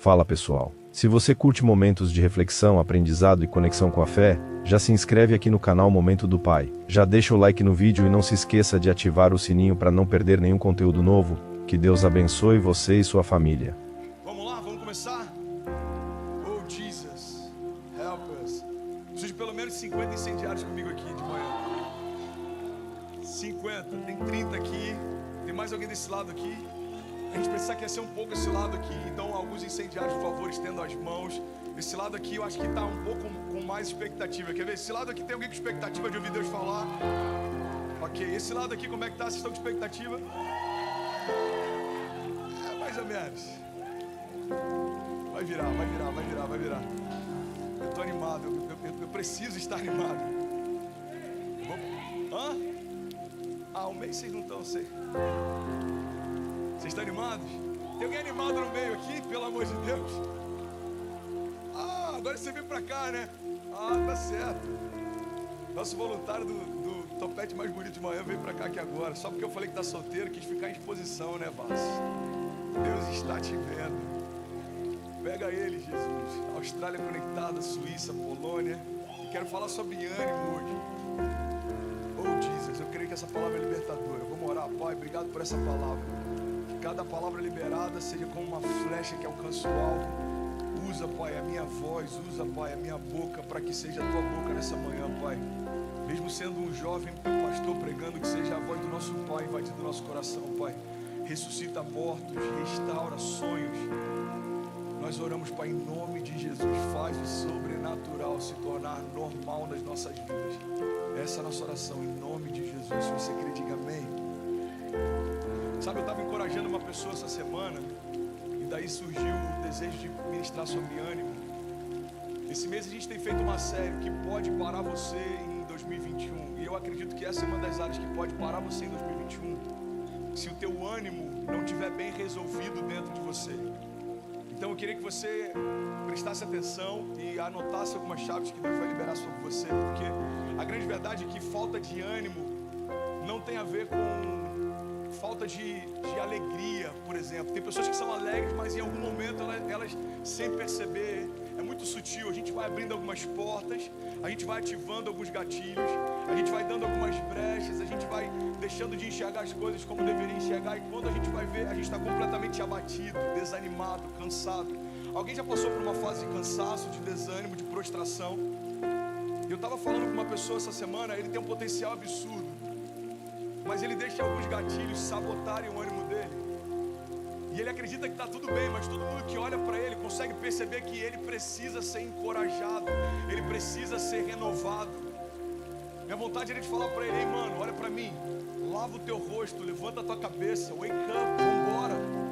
Fala pessoal. Se você curte momentos de reflexão, aprendizado e conexão com a fé, já se inscreve aqui no canal Momento do Pai. Já deixa o like no vídeo e não se esqueça de ativar o sininho para não perder nenhum conteúdo novo. Que Deus abençoe você e sua família. Vamos lá, vamos começar? Oh Jesus, help us. Preciso de pelo menos 50 incendiários comigo aqui de manhã. 50, tem 30 aqui. Tem mais alguém desse lado aqui? A gente precisa aquecer um pouco esse lado aqui. Então alguns incendiários, por favor, estendam as mãos. Esse lado aqui eu acho que está um pouco com mais expectativa. Quer ver? Esse lado aqui tem alguém com expectativa de ouvir Deus falar? Ok, esse lado aqui como é que tá? Vocês estão com expectativa? É, mais ou menos. Vai virar. Eu tô animado, eu preciso estar animado. Hã? Um mês vocês não estão, sei. Vocês estão animados? Tem alguém animado no meio aqui, pelo amor de Deus? Agora você vem pra cá, né? Tá certo. Nosso voluntário do topete mais bonito de manhã veio pra cá aqui agora. Só porque eu falei que tá solteiro, quis ficar em exposição, né, Vaz? Deus está te vendo. Pega ele, Jesus. Austrália conectada, Suíça, Polônia. E quero falar sobre ânimo hoje. Oh, Jesus, eu creio que essa palavra é libertadora. Vamos orar, Pai, obrigado por essa palavra. Que cada palavra liberada seja como uma flecha que alcança o alvo. Usa, Pai, a minha voz, usa, Pai, a minha boca, para que seja a tua boca nessa manhã, Pai. Mesmo sendo um jovem pastor pregando, que seja a voz do nosso Pai invadindo o nosso coração, Pai. Ressuscita mortos, restaura sonhos. Nós oramos, Pai, em nome de Jesus. Faz o sobrenatural se tornar normal nas nossas vidas. Essa é a nossa oração, em nome de Jesus. Se você crê, diga amém. Sabe, eu estava encorajando uma pessoa essa semana, e daí surgiu o desejo de ministrar sobre ânimo. Esse mês a gente tem feito uma série que pode parar você em 2021. E eu acredito que essa é uma das áreas que pode parar você em 2021. Se o teu ânimo não estiver bem resolvido dentro de você. Então eu queria que você prestasse atenção e anotasse algumas chaves que Deus vai liberar sobre você. Porque a grande verdade é que falta de ânimo não tem a ver com falta de alegria, por exemplo. Tem pessoas que são alegres, mas em algum momento elas sem perceber, é muito sutil. A gente vai abrindo algumas portas, a gente vai ativando alguns gatilhos, a gente vai dando algumas brechas, a gente vai deixando de enxergar as coisas como deveria enxergar. E quando a gente vai ver, a gente está completamente abatido, desanimado, cansado. Alguém já passou por uma fase de cansaço, de desânimo, de prostração? Eu estava falando com uma pessoa essa semana, ele tem um potencial absurdo, mas ele deixa alguns gatilhos sabotarem o ânimo dele. E ele acredita que está tudo bem, mas todo mundo que olha para ele consegue perceber que ele precisa ser encorajado, ele precisa ser renovado. Minha vontade era de falar para ele: ei, mano, olha para mim, lava o teu rosto, levanta a tua cabeça, wake up, vambora.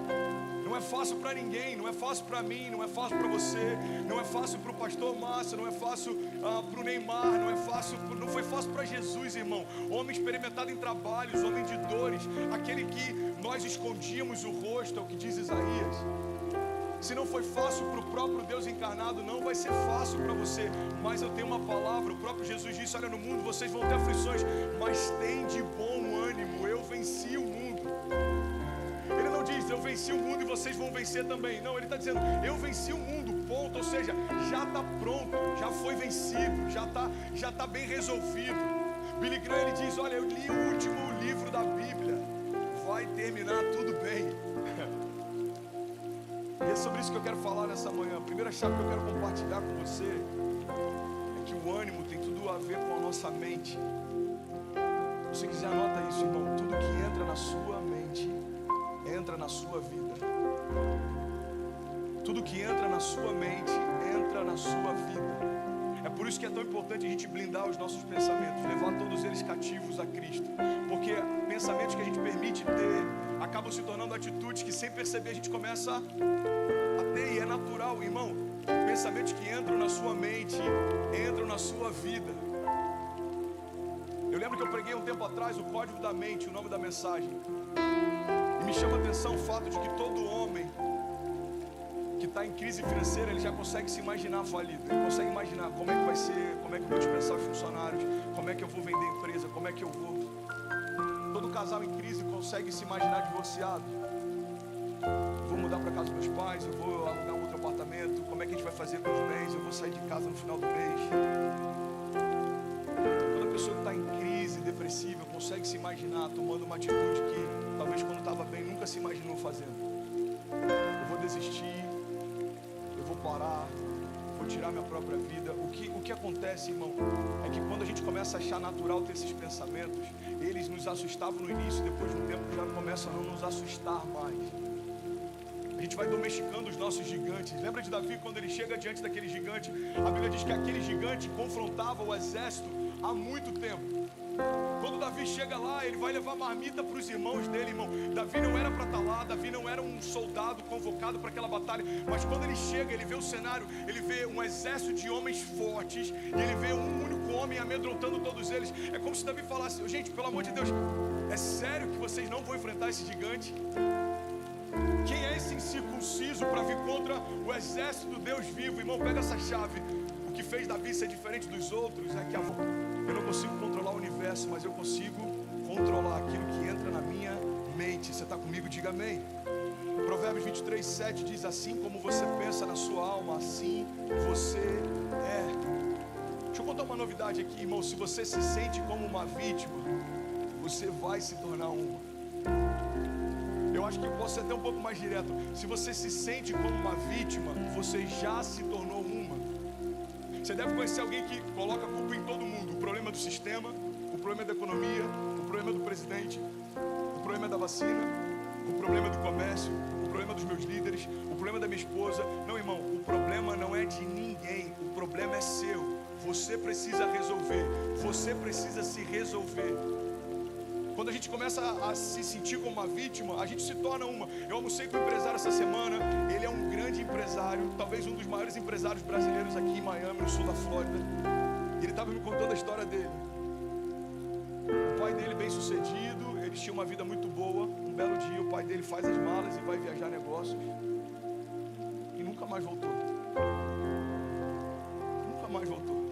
Não é fácil para ninguém, não é fácil para mim, não é fácil para você, não é fácil para o pastor Márcio, não é fácil para o Neymar, não foi fácil para Jesus, irmão. Homem experimentado em trabalhos, homem de dores, aquele que nós escondíamos o rosto, é o que diz Isaías. Se não foi fácil para o próprio Deus encarnado, não vai ser fácil para você. Mas eu tenho uma palavra, o próprio Jesus disse: olha, no mundo vocês vão ter aflições, mas tem de bom ânimo, eu venci o mundo. Ele não diz: eu venci o mundo e vocês vão vencer também. Não, ele está dizendo: eu venci o mundo, ponto. Ou seja, já está pronto, já foi vencido, já tá bem resolvido. Billy Graham, ele diz: olha, eu li o último livro da Bíblia, vai terminar tudo bem. E é sobre isso que eu quero falar nessa manhã. A primeira chave que eu quero compartilhar com você é que o ânimo tem tudo a ver com a nossa mente. Se você quiser, anota isso, irmão. Tudo que entra na sua mente entra na sua vida. Tudo que entra na sua mente entra na sua vida. É por isso que é tão importante a gente blindar os nossos pensamentos, levar todos eles cativos a Cristo. Porque pensamentos que a gente permite ter acabam se tornando atitudes que, sem perceber, a gente começa a ter. E é natural, irmão. Pensamentos que entram na sua mente entram na sua vida. Eu lembro que eu preguei um tempo atrás o Código da Mente, o nome da mensagem. E me chama a atenção o fato de que todo homem que está em crise financeira, ele já consegue se imaginar falido. Ele consegue imaginar como é que vai ser, como é que eu vou dispensar os funcionários, como é que eu vou vender a empresa, como é que eu vou. Todo casal em crise consegue se imaginar divorciado. Vou mudar para casa dos meus pais, eu vou alugar um outro apartamento. vai fazer com os bens, eu vou sair de casa no final do mês. Toda pessoa que está em crise depressiva consegue se imaginar tomando uma atitude que talvez quando estava bem nunca se imaginou fazendo. Eu vou desistir, eu vou parar, vou tirar minha própria vida. O que acontece, irmão, é que quando a gente começa a achar natural ter esses pensamentos, eles nos assustavam no início, depois de um tempo já começam a não nos assustar mais. A gente vai domesticando os nossos gigantes. Lembra de Davi quando ele chega diante daquele gigante? A Bíblia diz que aquele gigante confrontava o exército há muito tempo. Quando Davi chega lá, ele vai levar marmita para os irmãos dele, irmão. Davi não era para estar lá, Davi não era um soldado convocado para aquela batalha. Mas quando ele chega, ele vê o cenário, ele vê um exército de homens fortes, e ele vê um único homem amedrontando todos eles. É como se Davi falasse: gente, pelo amor de Deus, é sério que vocês não vão enfrentar esse gigante? Quem é esse incircunciso para vir contra o exército do Deus vivo? Irmão, pega essa chave. O que fez Davi ser diferente dos outros é que eu não consigo controlar o universo, mas eu consigo controlar aquilo que entra na minha mente. Você está comigo? Diga amém. Provérbios 23, 7 diz: assim como você pensa na sua alma, assim você é. Deixa eu contar uma novidade aqui, irmão. Se você se sente como uma vítima, você vai se tornar uma. Eu acho que eu posso ser até um pouco mais direto. Se você se sente como uma vítima, você já se tornou uma. Você deve conhecer alguém que coloca a culpa em todo mundo. O problema do sistema, o problema da economia, o problema do presidente, o problema da vacina, o problema do comércio, o problema dos meus líderes, o problema da minha esposa. Não, irmão, o problema não é de ninguém, o problema é seu. Você precisa resolver, você precisa se resolver. Quando a gente começa a se sentir como uma vítima, a gente se torna uma. Eu almocei com um empresário essa semana. Ele é um grande empresário, talvez um dos maiores empresários brasileiros aqui em Miami, no sul da Flórida. E ele estava me contando a história dele. O pai dele bem sucedido, eles tinham uma vida muito boa. Um belo dia o pai dele faz as malas e vai viajar negócios. E nunca mais voltou. Nunca mais voltou.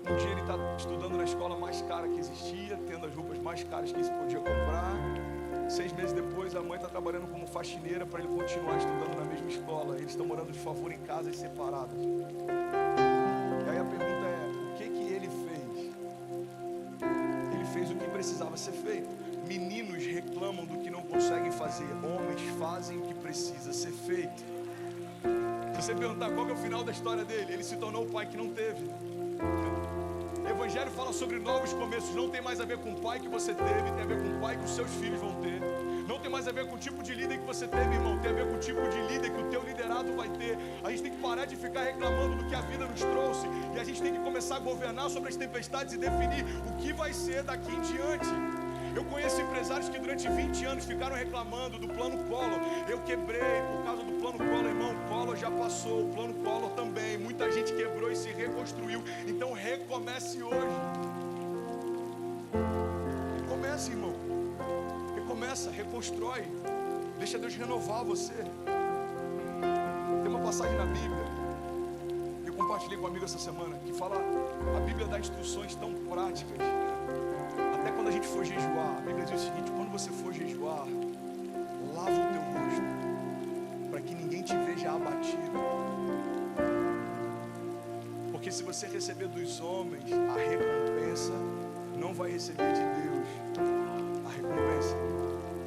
Um dia ele está estudando na escola mais cara que existia, tendo as roupas mais caras que se podia comprar. 6 meses depois, a mãe está trabalhando como faxineira para ele continuar estudando na mesma escola. Eles estão morando de favor em casas separadas. E aí a pergunta é: o que ele fez? Ele fez o que precisava ser feito. Meninos reclamam do que não conseguem fazer. Homens fazem o que precisa ser feito. Se você perguntar qual que é o final da história dele, ele se tornou o pai que não teve. O Evangelho fala sobre novos começos. Não tem mais a ver com o pai que você teve, tem a ver com o pai que os seus filhos vão ter. Não tem mais a ver com o tipo de líder que você teve, irmão. Tem a ver com o tipo de líder que o teu liderado vai ter. A gente tem que parar de ficar reclamando do que a vida nos trouxe, e a gente tem que começar a governar sobre as tempestades e definir o que vai ser daqui em diante. Eu conheço empresários que durante 20 anos ficaram reclamando do plano Collor. Eu quebrei por causa do plano Collor, irmão. Collor já passou, o plano Collor também. Muita gente quebrou e se reconstruiu. Então recomece hoje. Recomece, irmão. Recomeça, reconstrói. Deixa Deus renovar você. Tem uma passagem na Bíblia que eu compartilhei com um amigo essa semana, que fala, a Bíblia dá instruções tão práticas. Até quando a gente for jejuar, a Bíblia diz o seguinte: quando você for jejuar, lava o teu rosto, para que ninguém te veja abatido. Porque se você receber dos homens a recompensa, não vai receber de Deus a recompensa.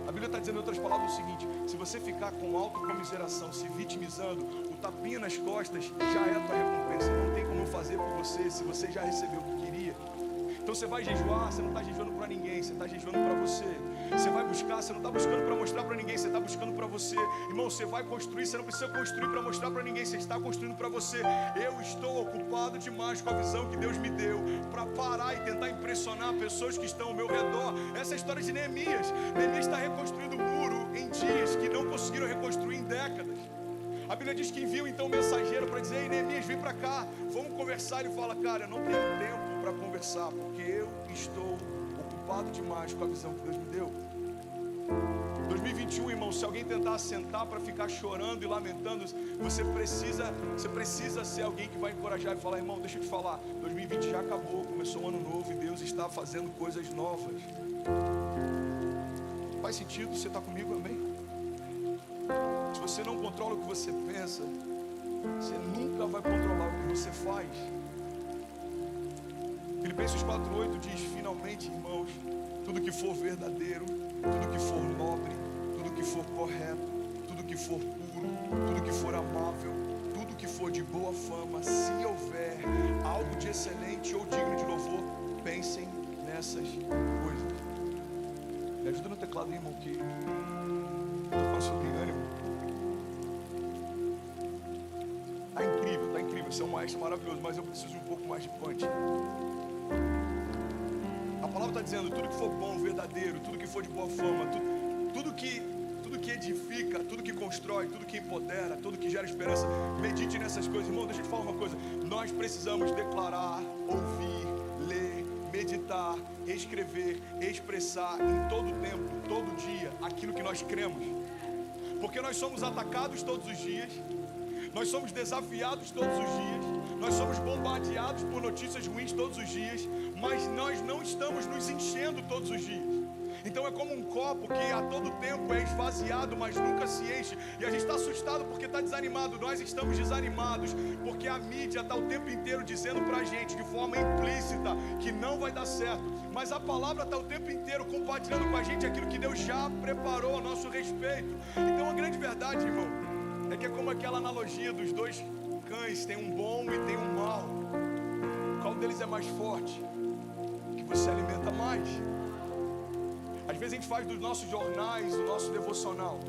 A Bíblia está dizendo em outras palavras o seguinte: se você ficar com autocomiseração, se vitimizando, o tapinha nas costas já é a tua recompensa. Não tem como fazer por você se você já recebeu o que queria. Então você vai jejuar, você não está jejuando para ninguém, você está jejuando para você. Você vai buscar, você não está buscando para mostrar para ninguém, você está buscando para você. Irmão, você vai construir, você não precisa construir para mostrar para ninguém, você está construindo para você. Eu estou ocupado demais com a visão que Deus me deu para parar e tentar impressionar pessoas que estão ao meu redor. Essa é a história de Neemias. Neemias está reconstruindo o muro em dias que não conseguiram reconstruir em décadas. A Bíblia diz que envia então um mensageiro para dizer: ei, Neemias, vem para cá, vamos conversar. Ele fala: cara, eu não tenho tempo para conversar, porque eu estou ocupado demais com a visão que Deus me deu. 2021, irmão, se alguém tentar sentar para ficar chorando e lamentando, você precisa ser alguém que vai encorajar e falar: irmão, deixa eu te falar, 2020 já acabou, começou um ano novo e Deus está fazendo coisas novas. Faz sentido? Você está comigo? Amém? Se você não controla o que você pensa, Você nunca vai controlar o que você faz. Filipenses 4:8 diz: finalmente, irmãos, tudo que for verdadeiro, tudo que for nobre, tudo que for correto, tudo que for puro, tudo que for amável, tudo que for de boa fama, se houver algo de excelente ou digno de louvor, pensem nessas coisas. Me ajuda no teclado, irmão, que estou falando sobre ânimo. Tá incrível, você é um maestro maravilhoso, mas eu preciso de um pouco mais de punch. A palavra está dizendo: tudo que for bom, verdadeiro, tudo que for de boa fama, tudo que edifica, tudo que constrói, tudo que empodera, tudo que gera esperança, medite nessas coisas. Irmão, deixa eu te falar uma coisa: nós precisamos declarar, ouvir, ler, meditar, escrever, expressar em todo tempo, todo dia, aquilo que nós cremos, porque nós somos atacados todos os dias, nós somos desafiados todos os dias, nós somos bombardeados por notícias ruins todos os dias, mas nós não estamos nos enchendo todos os dias. Então é como um copo que a todo tempo é esvaziado, mas nunca se enche. E a gente está assustado porque está desanimado. Nós estamos desanimados porque a mídia está o tempo inteiro dizendo para a gente de forma implícita que não vai dar certo. Mas a palavra está o tempo inteiro compartilhando com a gente aquilo que Deus já preparou a nosso respeito. Então a grande verdade, irmão, é que é como aquela analogia dos dois cães. Tem um bom e tem um mau. Qual deles é mais forte? Que você alimenta mais. Às vezes a gente faz dos nossos jornais o nosso devocional.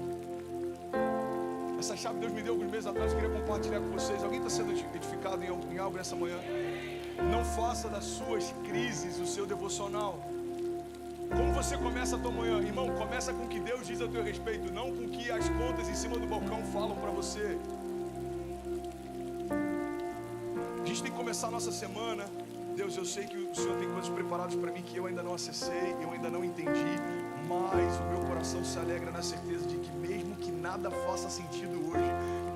Essa chave Deus me deu alguns meses atrás, eu queria compartilhar com vocês. Alguém está sendo edificado em algo nessa manhã? Não faça das suas crises o seu devocional. Como você começa a tua manhã? Irmão, começa com o que Deus diz a teu respeito, não com o que as contas em cima do balcão falam para você. A gente tem que começar a nossa semana. Deus, eu sei que o Senhor tem coisas preparadas para mim que eu ainda não acessei, eu ainda não entendi, mas o meu coração se alegra na certeza de que mesmo que nada faça sentido hoje,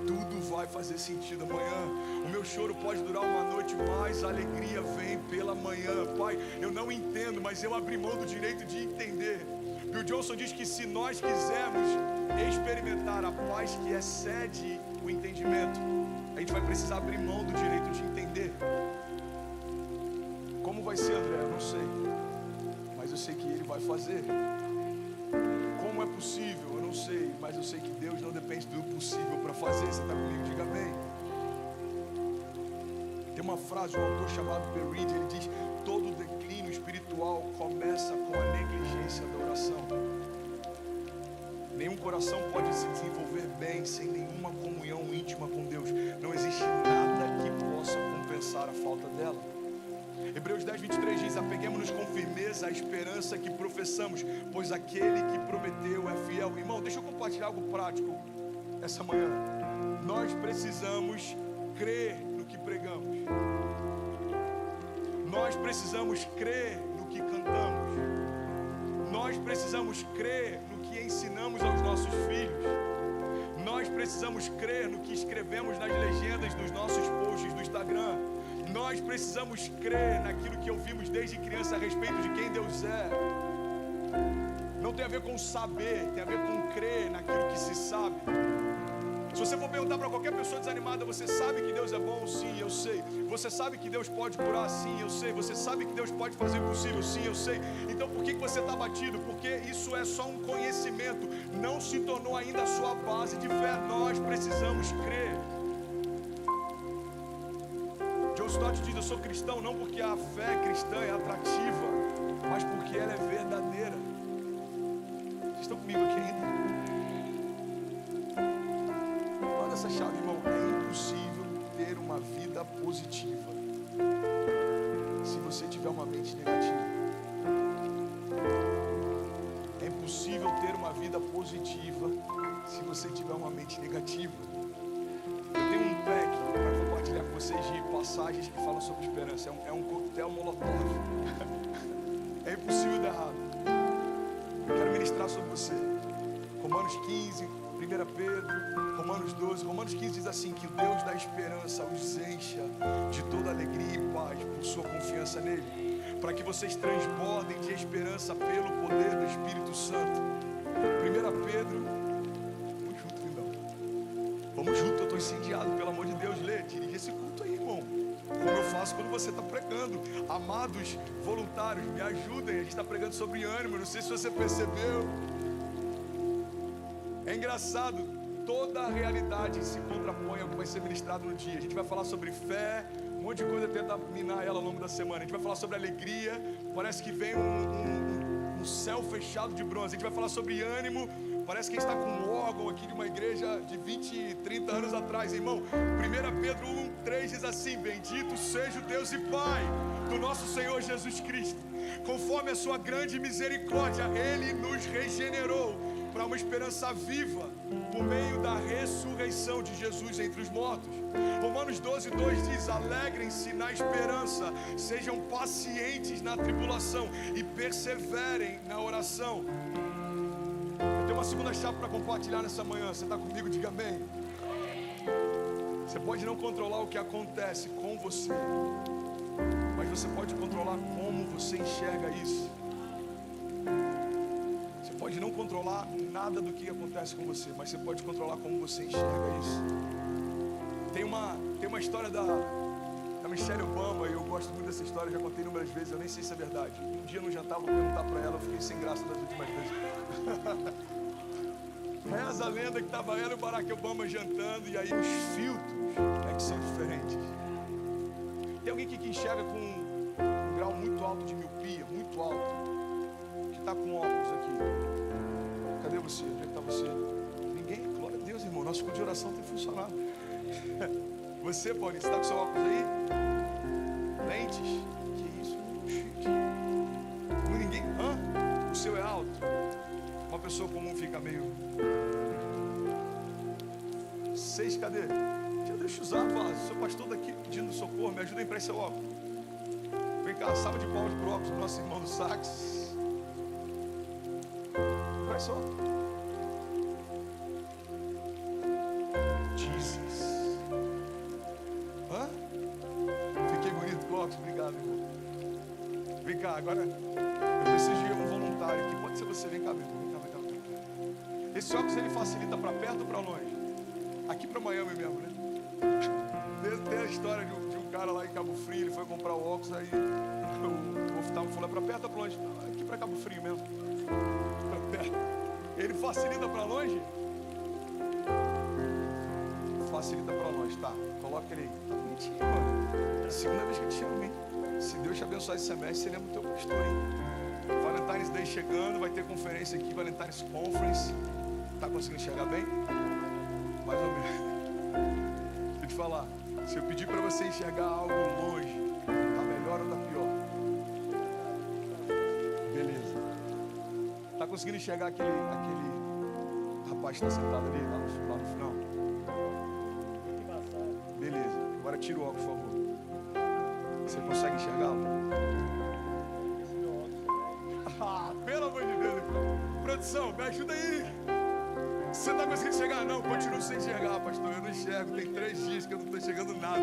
tudo vai fazer sentido amanhã. O meu choro pode durar uma noite, mas a alegria vem pela manhã. Pai, eu não entendo, mas eu abri mão do direito de entender. Bill Johnson diz que se nós quisermos experimentar a paz que excede o entendimento, a gente vai precisar abrir mão do direito de entender. Como vai ser, André? Eu não sei, mas eu sei que Ele vai fazer. Como é possível? Eu não sei, mas eu sei que Deus não depende do possível para fazer. Você está comigo? Diga amém. Tem uma frase de um autor chamado Bill Reed, ele diz: todo declínio espiritual começa com a negligência da oração. Nenhum coração pode se desenvolver bem sem nenhuma comunhão íntima com Deus. Não existe nada que possa compensar a falta dela. Hebreus 10:23 diz: apeguemos-nos com firmeza à esperança que professamos, pois aquele que prometeu é fiel. Irmão, deixa eu compartilhar algo prático essa manhã. Nós precisamos crer no que pregamos. Nós precisamos crer no que cantamos. Nós precisamos crer no que ensinamos aos nossos filhos. Nós precisamos crer no que escrevemos nas legendas dos nossos posts do Instagram. Nós precisamos crer naquilo que ouvimos desde criança a respeito de quem Deus é. Não tem a ver com saber, tem a ver com crer naquilo que se sabe. Se você for perguntar para qualquer pessoa desanimada: você sabe que Deus é bom? Sim, eu sei. Você sabe que Deus pode curar? Sim, eu sei. Você sabe que Deus pode fazer o possível? Sim, eu sei. Então por que você está abatido? Porque isso é só um conhecimento, não se tornou ainda a sua base de fé. Nós precisamos crer. John Stott diz: eu sou cristão não porque a fé cristã é atrativa, mas porque ela é verdadeira. Vocês estão comigo aqui ainda? Olha essa chave, irmão. É impossível ter uma vida positiva se você tiver uma mente negativa. É impossível ter uma vida positiva se você tiver uma mente negativa. Eu tenho um pack para compartilhar com vocês de passagens que falam sobre esperança. É um coquetel molotov. É impossível dar errado. Eu quero ministrar sobre você. Romanos 15, 1 Pedro, Romanos 12. Romanos 15 diz assim: que o Deus da esperança os encha de toda alegria e paz por sua confiança nele, para que vocês transbordem de esperança pelo poder do Espírito Santo. 1 Pedro, vamos junto, lindão. Vamos junto, eu estou incendiado, pelo amor de Deus. Lê, dirige esse culto aí, irmão. Como eu faço quando você está pregando. Amados voluntários, me ajudem. A gente está pregando sobre ânimo. Não sei se você percebeu. É engraçado, toda a realidade se contrapõe ao que vai ser ministrado no dia. A gente vai falar sobre fé, um monte de coisa tenta minar ela ao longo da semana. A gente vai falar sobre alegria, parece que vem um céu fechado de bronze. A gente vai falar sobre ânimo, parece que a gente está com um órgão aqui de uma igreja de 20, 30 anos atrás, irmão. 1 Pedro 1:3 diz assim: bendito seja o Deus e Pai do nosso Senhor Jesus Cristo, conforme a sua grande misericórdia, Ele nos regenerou para uma esperança viva, por meio da ressurreição de Jesus entre os mortos. Romanos 12:2 diz: alegrem-se na esperança, sejam pacientes na tribulação e perseverem na oração. Eu tenho uma segunda chave para compartilhar nessa manhã. Você está comigo? Diga amém. Você pode não controlar o que acontece com você, mas você pode controlar como você enxerga isso. Você pode não controlar nada do que acontece com você, mas você pode controlar como você enxerga isso. Tem uma história da Michelle Obama, e eu gosto muito dessa história, já contei inúmeras vezes, eu nem sei se é verdade. Um dia no jantar, vou perguntar para ela, eu fiquei sem graça das últimas vezes. Reza a lenda que estava ela e o Barack Obama jantando, e aí os filtros é que são diferentes. Tem alguém aqui que enxerga com um grau muito alto de miopia, muito alto, que está com óculos aqui. Cadê você? Onde é que está você? Ninguém? Glória a Deus, irmão, nosso culto de oração tem funcionado. Você, Paulinho, você está com seu óculos aí? Lentes? Que isso? Chique. Ninguém? Hã? O seu é alto? Uma pessoa comum fica meio... 6, cadê? Deixa eu usar, fala. Sou pastor daqui pedindo socorro, me ajuda a emprestar seu óculos. Vem cá, salva de palmas pro óculos do nosso irmão do sax. Empresta óculos. Jesus. Hã? Fiquei bonito com o óculos, obrigado, irmão. Vem cá, agora eu preciso de um voluntário aqui. Pode ser você, vem cá, meu irmão. Esse óculos ele facilita para perto ou para longe? Aqui para Miami mesmo, né? Tem a história de um cara lá em Cabo Frio, ele foi comprar o óculos, aí o oftalmo falou: é para perto ou para longe? Não, aqui para Cabo Frio mesmo. Para perto. Ele facilita para longe? Facilita para longe, tá? Coloca ele aí. Tá bonitinho, mano. É a segunda vez que eu te chamo, hein? Se Deus te abençoar esse semestre, você lembra do teu pastor, hein? Valentine's Day chegando, vai ter conferência aqui, Valentine's Conference. Tá conseguindo enxergar bem? Mais ou menos. Deixa eu te falar, se eu pedir para você enxergar algo longe, tá melhor ou tá pior? Beleza. Tá conseguindo enxergar aquele rapaz que está sentado ali, lá no final? Beleza. Agora tira o óculos, por favor. Você consegue enxergá-lo? Ah, pelo amor de Deus. Produção, me ajuda aí. Você está conseguindo enxergar? Não, continuo sem enxergar, pastor. Eu não enxergo, tem 3 dias que eu não estou enxergando nada.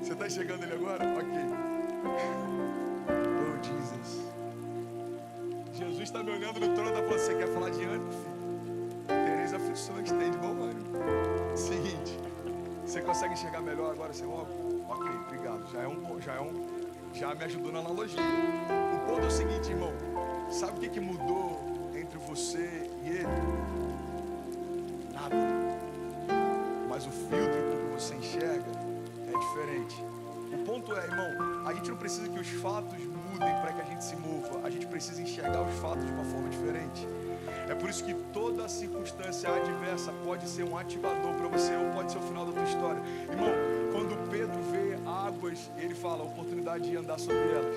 Você está enxergando ele agora? Ok. Oh, Jesus. Jesus está me olhando no trono da você quer falar de ânimo, filho? Tereis aflições, tem de bom ânimo. Seguinte, você consegue enxergar melhor agora sem óculos? Ok, obrigado. Já me ajudou na analogia. O ponto é o seguinte, irmão. Sabe o que mudou entre você e ele? Nada. Mas o filtro com que você enxerga é diferente. O ponto é, irmão, a gente não precisa que os fatos mudem para que a gente se mova. A gente precisa enxergar os fatos de uma forma diferente. É por isso que toda circunstância adversa pode ser um ativador para você, ou pode ser o final da tua história. Irmão, quando Pedro vê águas, ele fala, a oportunidade de andar sobre elas.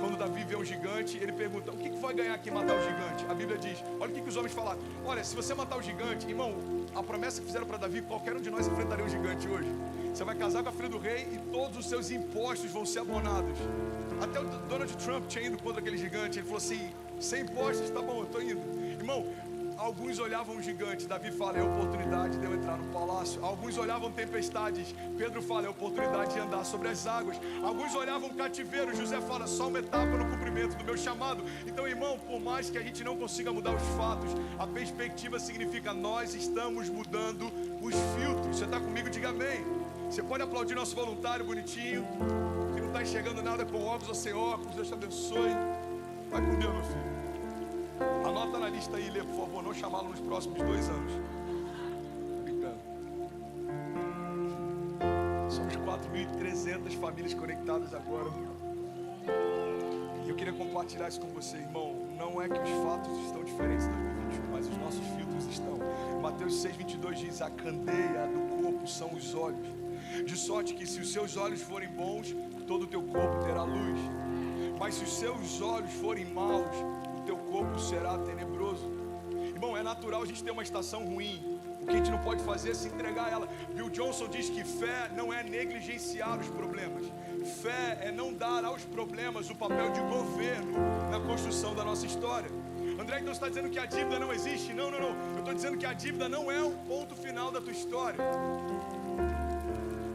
Quando Davi vê um gigante, ele pergunta, o que vai ganhar aqui matar o gigante? A Bíblia diz, olha o que os homens falaram. Olha, se você matar o gigante, irmão, a promessa que fizeram para Davi, qualquer um de nós enfrentaria um gigante hoje. Você vai casar com a filha do rei e todos os seus impostos vão ser abonados. Até o Donald Trump tinha ido contra aquele gigante. Ele falou assim, sem impostos, tá bom, eu tô indo. Irmão, alguns olhavam um gigante. Davi fala, é oportunidade de eu entrar no palácio. Alguns olhavam tempestades. Pedro fala, é oportunidade de andar sobre as águas. Alguns olhavam cativeiro. José fala, só uma etapa no cumprimento do meu chamado. Então, irmão, por mais que a gente não consiga mudar os fatos, a perspectiva significa nós estamos mudando os filtros. Você está comigo? Diga amém. Você pode aplaudir nosso voluntário bonitinho, que não está enxergando nada com óculos ou sem óculos. Deus te abençoe. Vai com Deus, meu filho. Anota na lista aí, Lê, por favor, não chamá-lo nos próximos 2 anos. Brincando. Somos 4.300 famílias conectadas agora. E eu queria compartilhar isso com você, irmão. Não é que os fatos estão diferentes em 2021, mas os nossos filtros estão. Mateus 6,22 diz, a candeia do corpo são os olhos. De sorte que se os seus olhos forem bons, todo o teu corpo terá luz. Mas se os seus olhos forem maus, o teu corpo será tenebroso. Irmão, é natural a gente ter uma estação ruim. O que a gente não pode fazer é se entregar a ela. Bill Johnson diz que fé não é negligenciar os problemas. Fé é não dar aos problemas o papel de governo na construção da nossa história. André, então você está dizendo que a dívida não existe? Não. Eu estou dizendo que a dívida não é o ponto final da tua história.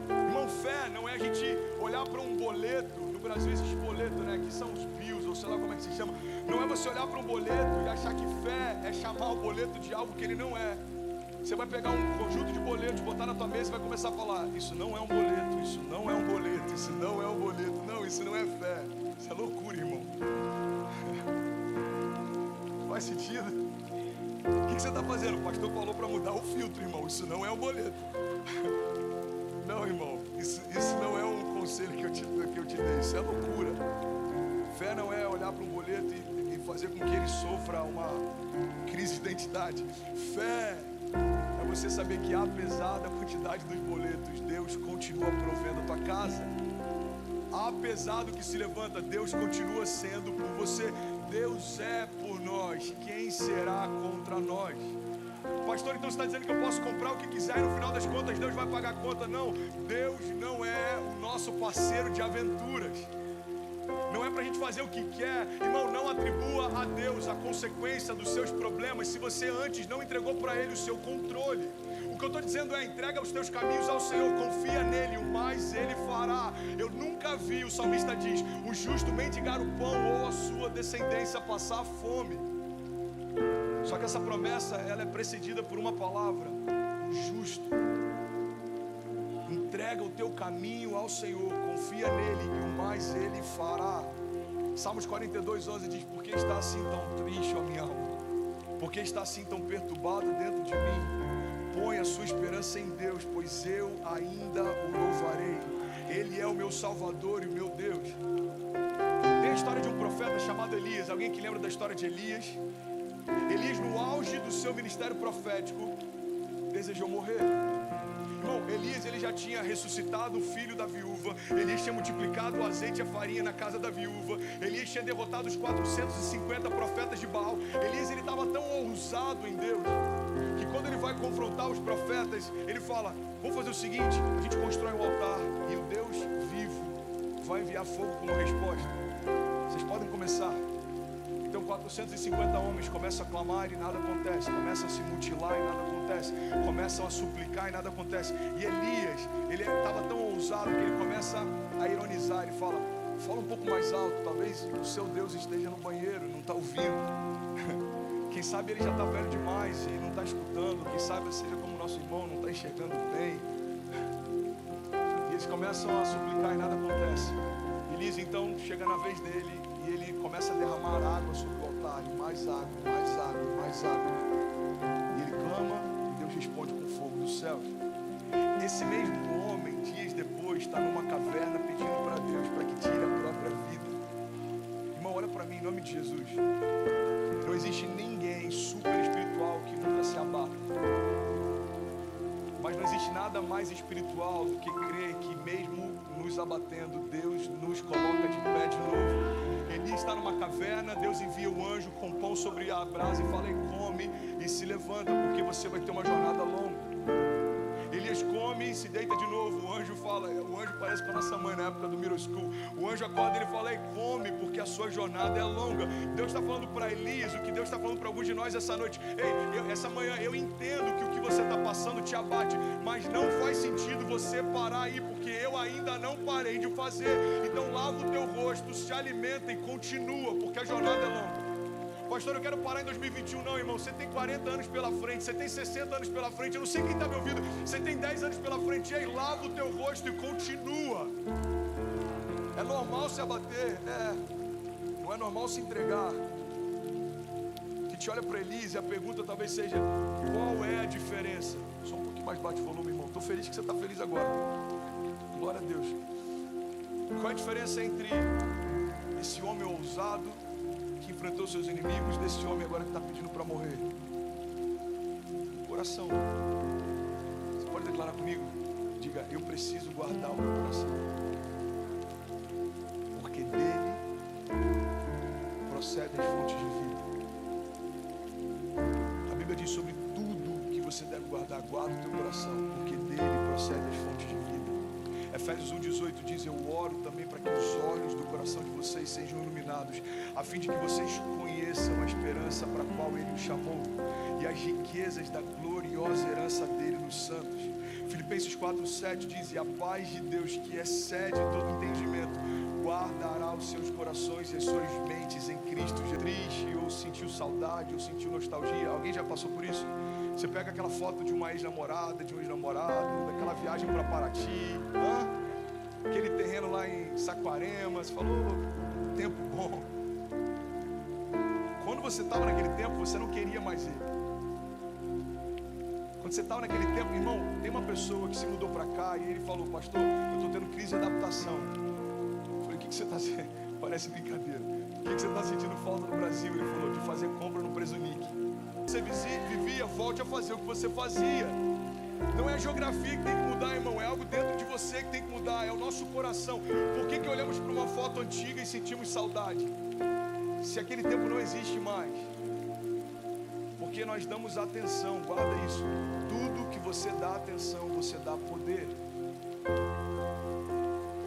Irmão, fé não é a gente olhar para um boleto. No Brasil existe boleto, né? Que são os bills, ou sei lá como é que se chama. Não é você olhar para um boleto e achar que fé é chamar o boleto de algo que ele não é. Você vai pegar um conjunto de boletos, botar na tua mesa e vai começar a falar, isso não é um boleto, isso não é um boleto, isso não é um boleto. Não, isso não é fé. Isso é loucura, irmão. Faz sentido? O que você está fazendo? O pastor falou para mudar o filtro, irmão. Isso não é um boleto. Não, irmão. Isso não é um conselho que eu te dei. Isso é loucura. Fé não é olhar para um boleto e fazer com que ele sofra uma crise de identidade. Fé é você saber que apesar da quantidade dos boletos, Deus continua provendo a tua casa. Apesar do que se levanta, Deus continua sendo por você. Deus é por nós. Quem será contra nós? Pastor, então você está dizendo que eu posso comprar o que quiser e no final das contas Deus vai pagar a conta? Não, Deus não é o nosso parceiro de aventuras. Não é para a gente fazer o que quer. Irmão, não atribua a Deus a consequência dos seus problemas se você antes não entregou para Ele o seu controle. O que eu estou dizendo é, entrega os teus caminhos ao Senhor, confia nele, o mais Ele fará. Eu nunca vi, o salmista diz, o justo mendigar o pão ou a sua descendência passar fome. Só que essa promessa, ela é precedida por uma palavra, o justo. Entrega o teu caminho ao Senhor, confia nele e o mais Ele fará. Salmos 42:11 diz, por que está assim tão triste, ó minha alma? Por que está assim tão perturbado dentro de mim? Põe a sua esperança em Deus, pois eu ainda o louvarei. Ele é o meu Salvador e o meu Deus. Tem a história de um profeta chamado Elias. Alguém que lembra da história de Elias? Elias, no auge do seu ministério profético, desejou morrer. Irmão, Elias, ele já tinha ressuscitado o filho da viúva. Elias tinha multiplicado o azeite e a farinha na casa da viúva. Elias tinha derrotado os 450 profetas de Baal. Elias, ele estava tão ousado em Deus, que quando ele vai confrontar os profetas, ele fala, vamos fazer o seguinte, a gente constrói um altar e o Deus vivo vai enviar fogo como resposta. Vocês podem começar. Então 450 homens começam a clamar e nada acontece. Começam a se mutilar e nada acontece. Começam a suplicar e nada acontece. E Elias, ele estava tão ousado que ele começa a ironizar. Ele fala um pouco mais alto. Talvez o seu Deus esteja no banheiro, não está ouvindo. Quem sabe ele já está velho demais e não está escutando. Quem sabe seja como nosso irmão, não está enxergando bem. E eles começam a suplicar e nada acontece. Elias então chega na vez dele e ele começa a derramar água sobre o altar, e mais água, mais água, mais água. E ele clama e Deus responde com fogo dos céus. Esse mesmo homem, dias depois, está numa caverna pedindo para Deus para que tire a própria vida. Irmão, olha para mim em nome de Jesus. Não existe ninguém super espiritual que nunca se abata. Mas não existe nada mais espiritual do que crer que mesmo nos abatendo, Deus nos coloca de pé de novo. Elias está numa caverna, Deus envia o anjo com pão sobre a brasa e fala, come e se levanta, porque você vai ter uma jornada longa. Elias come, se deita de novo, o anjo parece com a nossa mãe na época do middle school. O anjo acorda e ele fala: ei, come, porque a sua jornada é longa. Deus está falando para Elias o que Deus está falando para alguns de nós essa noite. Ei, essa manhã eu entendo que o que você está passando te abate, mas não faz sentido você parar aí, porque eu ainda não parei de fazer. Então lava o teu rosto, se alimenta e continua, porque a jornada é longa. Pastor, eu quero parar em 2021. Não, irmão, você tem 40 anos pela frente, você tem 60 anos pela frente, eu não sei quem está me ouvindo, você tem 10 anos pela frente. E aí, lava o teu rosto e continua. É normal se abater, não é normal se entregar. A gente olha para Elise e a pergunta talvez seja: qual é a diferença? Só um pouquinho mais bate o volume, irmão. Estou feliz que você está feliz agora. Glória a Deus. Qual é a diferença entre esse homem ousado que enfrentou seus inimigos desse homem agora que está pedindo para morrer? Coração. Você pode declarar comigo? Diga: eu preciso guardar o meu coração, porque dele procedem as fontes de vida. A Bíblia diz sobre tudo que você deve guardar: guarda o teu coração, porque dele procedem as fontes de vida. Efésios 1,18 diz: eu oro também para que os olhos do coração de vocês sejam iluminados, a fim de que vocês conheçam a esperança para a qual Ele os chamou e as riquezas da gloriosa herança dele nos santos. Filipenses 4,7 diz: e a paz de Deus, que excede todo entendimento, guardará os seus corações e as suas mentes em Cristo Jesus. Triste, ou sentiu saudade, ou sentiu nostalgia? Alguém já passou por isso? Você pega aquela foto de uma ex-namorada, de um ex-namorado, daquela viagem para Paraty, aquele terreno lá em Saquarema, você falou: tempo bom. Quando você estava naquele tempo, você não queria mais ir. Quando você estava naquele tempo, irmão, tem uma pessoa que se mudou para cá e ele falou: pastor, eu estou tendo crise de adaptação. Eu falei: o que você está sentindo? Parece brincadeira. O que você está sentindo falta no Brasil? Ele falou: de fazer compra no Presunic. Você vivia, volte a fazer o que você fazia. Não é a geografia que tem que mudar, irmão, é algo dentro de você que tem que mudar, é o nosso coração. Por que olhamos para uma foto antiga e sentimos saudade? Se aquele tempo não existe mais. Porque nós damos atenção, guarda isso. Tudo que você dá atenção, você dá poder.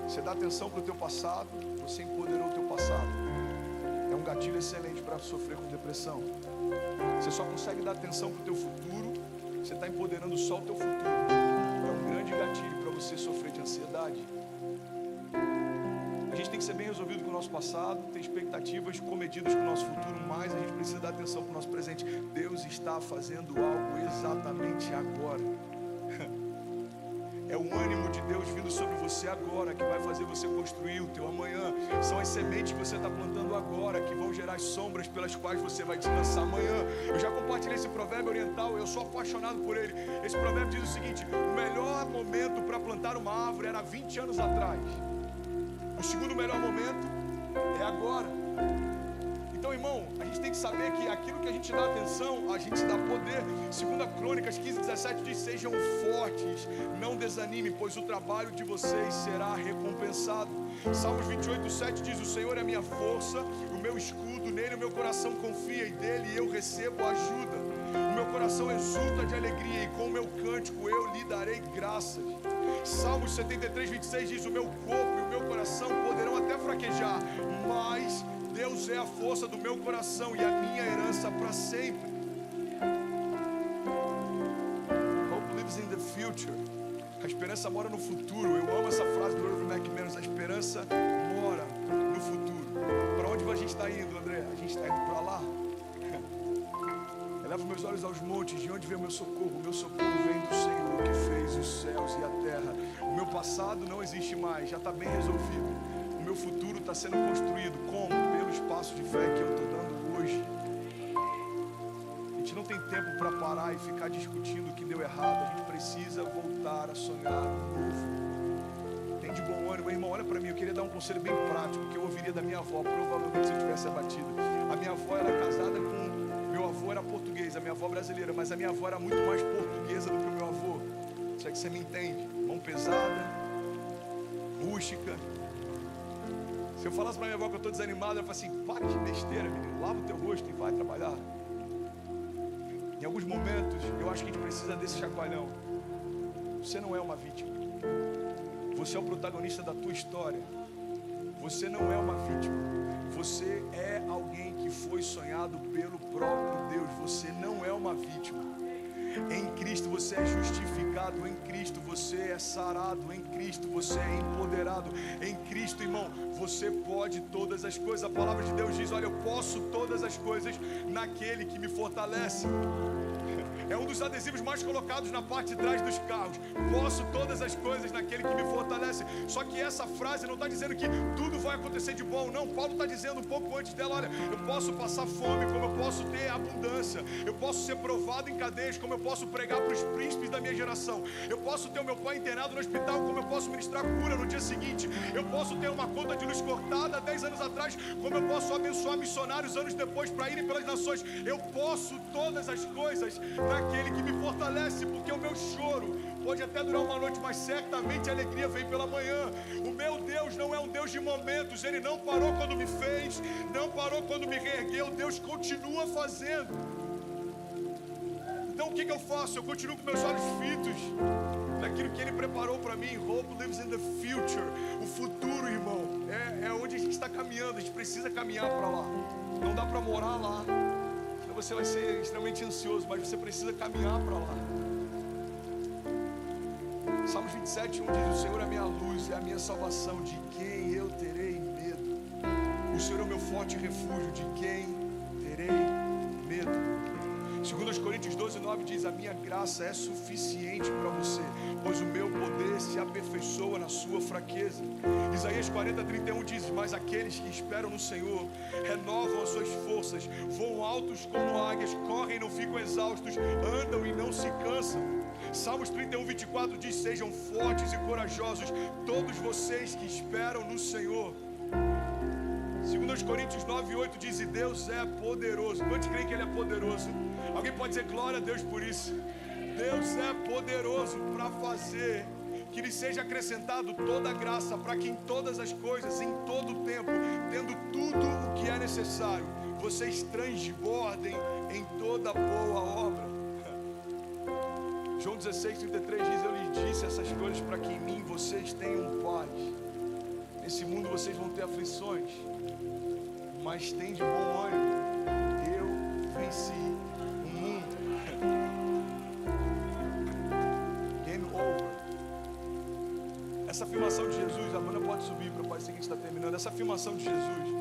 Você dá atenção para o teu passado, você empoderou o teu passado. É um gatilho excelente para sofrer com depressão. Você só consegue dar atenção para o teu futuro, você está empoderando só o teu futuro. É um grande gatilho para você sofrer de ansiedade. A gente tem que ser bem resolvido com o nosso passado, ter expectativas comedidas com o nosso futuro, mas a gente precisa dar atenção para o nosso presente. Deus está fazendo algo exatamente agora. É o ânimo de Deus vindo sobre você agora que vai fazer você construir o teu amanhã. São as sementes que você está plantando agora que vão gerar as sombras pelas quais você vai descansar amanhã. Eu já compartilhei esse provérbio oriental, eu sou apaixonado por ele. Esse provérbio diz o seguinte: o melhor momento para plantar uma árvore era 20 anos atrás. O segundo melhor momento é agora. Então, irmão, a gente tem que saber que aquilo que a gente dá atenção, a gente dá poder. 2 Crônicas 15:17 diz: sejam fortes, não desanimem, pois o trabalho de vocês será recompensado. Salmos 28:7 diz: o Senhor é a minha força, o meu escudo, nele o meu coração confia e dele eu recebo ajuda. O meu coração exulta de alegria e com o meu cântico eu lhe darei graças. Salmos 73:26 diz: o meu corpo e o meu coração poderão até fraquejar, mas Deus é a força do meu coração e a minha herança para sempre. Hope lives in the future. A esperança mora no futuro. Eu amo essa frase do Irving McManus: a esperança mora no futuro. Para onde a gente está indo, André? A gente está indo para lá. Elevo meus olhos aos montes, de onde vem o meu socorro? O meu socorro vem do Senhor que fez os céus e a terra. O meu passado não existe mais, já está bem resolvido. O meu futuro está sendo construído. Como? Pelos passos de fé que eu estou dando hoje. A gente não tem tempo para parar e ficar discutindo o que deu errado. A gente precisa voltar a sonhar um novo. Tem de bom ânimo, irmão, olha para mim. Eu queria dar um conselho bem prático que eu ouviria da minha avó, provavelmente se eu tivesse abatido. A minha avó era casada com... Meu avô era português, a minha avó brasileira, mas a minha avó era muito mais portuguesa do que o meu avô. Se é que você me entende. Mão pesada, rústica. Se eu falasse pra minha avó que eu estou desanimado, ela fala assim: para de besteira, menino, lava o teu rosto e vai trabalhar. Em alguns momentos, eu acho que a gente precisa desse chacoalhão. Você não é uma vítima. Você é o protagonista da tua história. Você não é uma vítima. Você é alguém que foi sonhado pelo próprio Deus. Você não é uma vítima. Em Cristo você é justificado, em Cristo você é sarado, em Cristo você é empoderado, em Cristo, irmão, você pode todas as coisas. A palavra de Deus diz: olha, eu posso todas as coisas naquele que me fortalece. É um dos adesivos mais colocados na parte de trás dos carros. Posso todas as coisas naquele que me fortalece. Só que essa frase não está dizendo que tudo vai acontecer de bom, não. Paulo está dizendo um pouco antes dela: olha, eu posso passar fome, como eu posso ter abundância. Eu posso ser provado em cadeias, como eu posso pregar para os príncipes da minha geração. Eu posso ter o meu pai internado no hospital, como eu posso ministrar cura no dia seguinte. Eu posso ter uma conta de luz cortada 10 anos atrás, como eu posso abençoar missionários anos depois para irem pelas nações. Eu posso todas as coisas naquele que me fortalece, porque o meu choro pode até durar uma noite, mas certamente a alegria vem pela manhã. O meu Deus não é um Deus de momentos. Ele não parou quando me fez, não parou quando me reergueu. Deus continua fazendo. Então o que eu faço? Eu continuo com meus olhos fitos naquilo que Ele preparou para mim. Hope lives in the future. O futuro, irmão, é onde a gente está caminhando. A gente precisa caminhar para lá. Não dá para morar lá, senão você vai ser extremamente ansioso, mas você precisa caminhar para lá. Salmos 27, 1 diz: o Senhor é a minha luz, é a minha salvação, de quem eu terei medo? O Senhor é o meu forte refúgio, de quem terei medo? 2 Coríntios 12, 9 diz: a minha graça é suficiente para você, pois o meu poder se aperfeiçoa na sua fraqueza. Isaías 40, 31 diz: mas aqueles que esperam no Senhor renovam as suas forças, voam altos como águias, correm e não ficam exaustos, andam e não se cansam. Salmos 31, 24 diz: sejam fortes e corajosos todos vocês que esperam no Senhor. 2 Coríntios 9, 8 diz: e Deus é poderoso. Quantos creem que Ele é poderoso? Alguém pode dizer glória a Deus por isso? Deus é poderoso para fazer que lhe seja acrescentado toda a graça, para que em todas as coisas, em todo o tempo, tendo tudo o que é necessário, vocês transbordem em toda boa obra. João 16, 33 diz: eu lhes disse essas coisas para que em mim vocês tenham paz. Nesse mundo vocês vão ter aflições, mas tem de bom ânimo. Eu venci o mundo. Game over. Essa afirmação de Jesus, a banda pode subir para parecer que a gente está terminando. Essa afirmação de Jesus,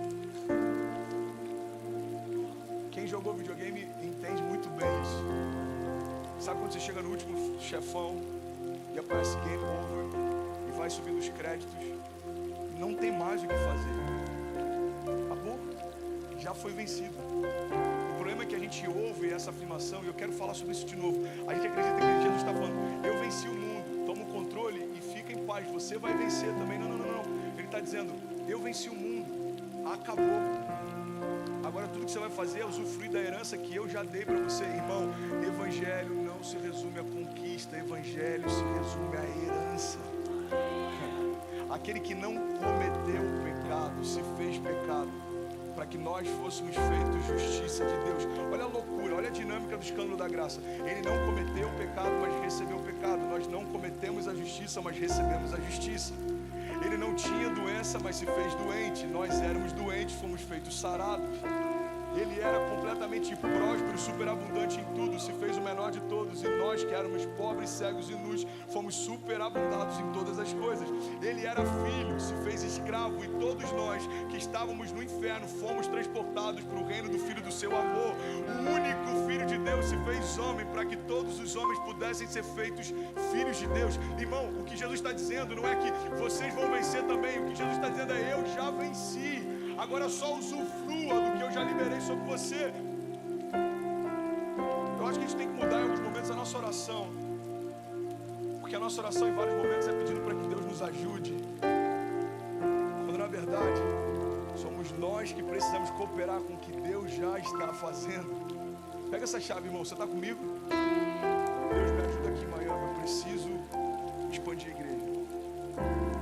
quem jogou videogame entende muito bem isso. Sabe quando você chega no último chefão e aparece game over e vai subindo os créditos, não tem mais o que fazer, acabou, já foi vencido. O problema é que a gente ouve essa afirmação, e eu quero falar sobre isso de novo. A gente acredita que Jesus está falando: eu venci o mundo, toma o controle e fica em paz, você vai vencer também. Não. Ele está dizendo: eu venci o mundo, acabou. Agora tudo que você vai fazer é usufruir da herança que eu já dei para você. Irmão, evangelho não se resume à conquista, evangelho se resume à herança. Aquele que não cometeu o pecado se fez pecado para que nós fôssemos feitos justiça de Deus. Olha a loucura, olha a dinâmica do escândalo da graça. Ele não cometeu o pecado, mas recebeu o pecado. Nós não cometemos a justiça, mas recebemos a justiça. Ele não tinha doença, mas se fez doente. Nós éramos doentes, fomos feitos sarados. Ele era completamente próspero, superabundante em tudo, se fez o menor de todos. E nós que éramos pobres, cegos e nus, fomos superabundados em todas as coisas. Ele era filho, se fez escravo. E todos nós que estávamos no inferno fomos transportados para o reino do Filho do seu amor. O único Filho de Deus se fez homem para que todos os homens pudessem ser feitos filhos de Deus. Irmão, o que Jesus está dizendo não é que vocês vão vencer também. O que Jesus está dizendo é: eu já venci. Agora só usufrua do que eu já liberei sobre você. Eu acho que a gente tem que mudar em alguns momentos a nossa oração, porque a nossa oração em vários momentos é pedindo para que Deus nos ajude, quando na verdade somos nós que precisamos cooperar com o que Deus já está fazendo. Pega essa chave, irmão, você está comigo? Deus me ajuda aqui em Miami, eu preciso expandir a igreja.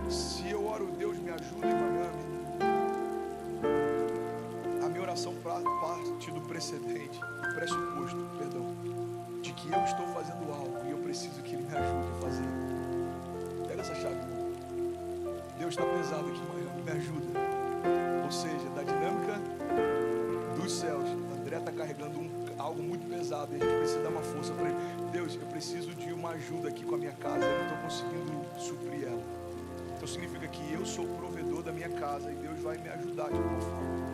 Se eu oro, Deus me ajuda em Miami, a minha oração parte do pressuposto, de que eu estou fazendo algo e eu preciso que Ele me ajude a fazer. Deus está pesado aqui em Miami, me ajuda. Ou seja, da dinâmica dos céus, André está carregando algo muito pesado e a gente precisa dar uma força para ele. Deus, eu preciso de uma ajuda aqui com a minha casa, eu não estou conseguindo suprir ela. Então significa que eu sou o provedor da minha casa e Deus vai me ajudar de alguma forma.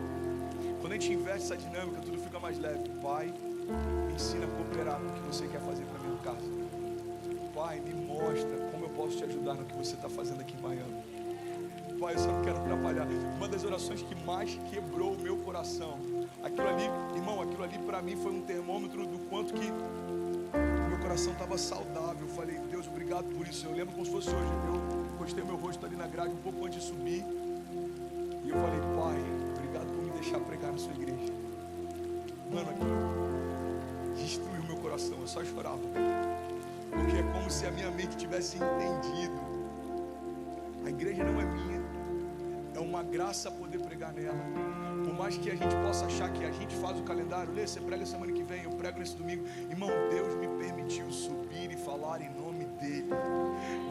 Quando a gente inverte essa dinâmica, tudo fica mais leve. Pai, me ensina a cooperar no que você quer fazer para minha casa. Pai, me mostra como eu posso te ajudar no que você está fazendo aqui em Miami. Pai, eu só não quero atrapalhar. Uma das orações que mais quebrou o meu coração, aquilo ali, irmão, aquilo ali para mim foi um termômetro do quanto que meu coração estava saudável. Eu falei, Deus, obrigado por isso. Eu lembro como se fosse hoje. Eu encostei meu rosto ali na grade um pouco antes de subir. E eu falei, Pai, obrigado por me deixar pregar na sua igreja. Mano, aquilo destruiu meu coração. Eu só chorava. Porque é como se a minha mente tivesse entendido. A igreja não é minha. É uma graça poder pregar nela. Por mais que a gente possa achar que a gente faz o calendário, Lê, você prega semana que vem, eu prego nesse domingo. Irmão, Deus me permitiu subir e falar em nome dEle.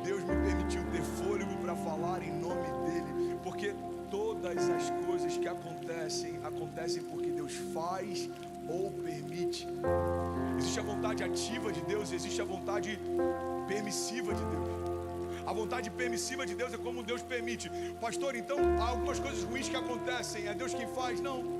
Deus me permitiu ter fôlego para falar em nome dEle. Porque todas as coisas que acontecem porque Deus faz ou permite. Existe a vontade ativa de Deus, existe a vontade permissiva de Deus. A vontade permissiva de Deus é como Deus permite. Pastor, então há algumas coisas ruins que acontecem, é Deus quem faz? Não.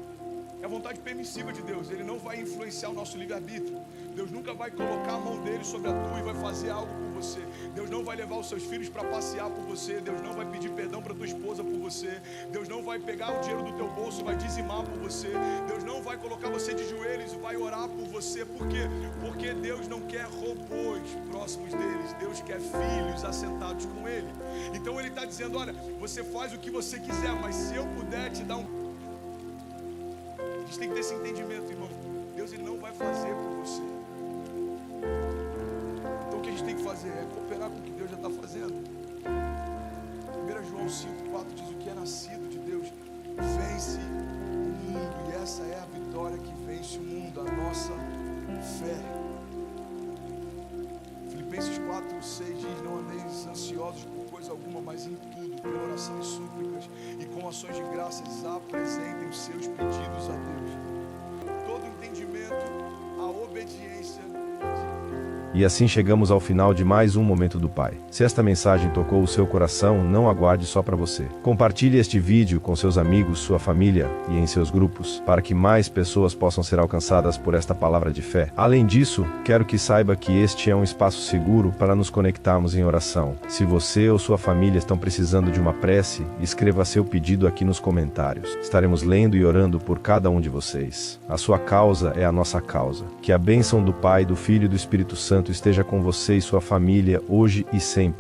É a vontade permissiva de Deus. Ele não vai influenciar o nosso livre-arbítrio. Deus nunca vai colocar a mão dele sobre a tua e vai fazer algo por você. Deus não vai levar os seus filhos para passear por você. Deus não vai pedir perdão para tua esposa por você. Deus não vai pegar o dinheiro do teu bolso e vai dizimar por você. Deus não vai colocar você de joelhos e vai orar por você. Por quê? Porque Deus não quer robôs próximos deles. Deus quer filhos assentados com Ele. Então Ele está dizendo, olha, você faz o que você quiser, mas se eu puder te dar um... A gente tem que ter esse entendimento, irmão. Deus, Ele não vai fazer por você. Então o que a gente tem que fazer é cooperar com o que Deus já está fazendo. 1 João 5,4 diz, o que é nascido de Deus vence o mundo. E essa é a vitória que vence o mundo, a nossa fé. Filipenses 4,6 diz, não andeis ansiosos por coisa alguma, mas em tudo, pela oração e súplicas, e com ações de graças apresentem os seus pedidos a Deus. Todo entendimento, a obediência. E assim chegamos ao final de mais um Momento do Pai. Se esta mensagem tocou o seu coração, não aguarde só para você. Compartilhe este vídeo com seus amigos, sua família e em seus grupos, para que mais pessoas possam ser alcançadas por esta palavra de fé. Além disso, quero que saiba que este é um espaço seguro para nos conectarmos em oração. Se você ou sua família estão precisando de uma prece, escreva seu pedido aqui nos comentários. Estaremos lendo e orando por cada um de vocês. A sua causa é a nossa causa. Que a bênção do Pai, do Filho e do Espírito Santo esteja com você e sua família hoje e sempre.